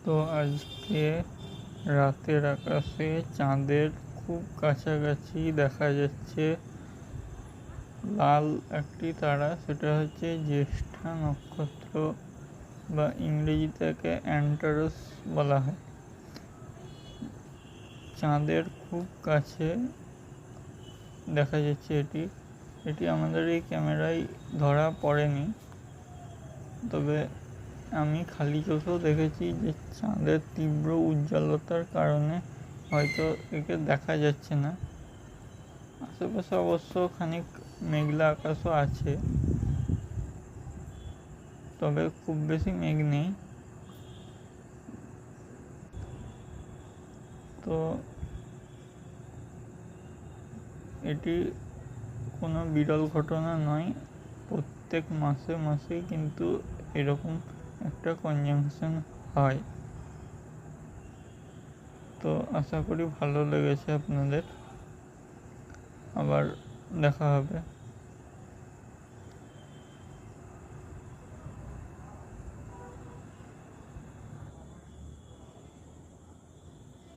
তো আজকে রাতের আকাশে চাঁদের খুব কাছাকাছি দেখা যাচ্ছে লাল একটি তারা, সেটা হচ্ছে জ্যেষ্ঠা নক্ষত্র বা ইংরেজিতে অ্যান্টারাস বলা হয়। চাঁদের খুব কাছে দেখা যাচ্ছে এটি আমাদের এই ক্যামেরায় ধরা পড়েনি, তবে আমি খালি চোখেও দেখেছি যে চাঁদের তীব্র উজ্জ্বলতার কারণে হয়তো একে দেখা যাচ্ছে না। আশেপাশে অবশ্য খানিক মেঘলা আকাশও আছে, তবে খুব বেশি মেঘ নেই। তো এটি কোনো বিরল ঘটনা নয়, প্রত্যেক মাসে মাসে কিন্তু এরকম একটা কনজাংশন হয়। তো আশা করি ভালো লেগেছে আপনাদের, আবার দেখা হবে।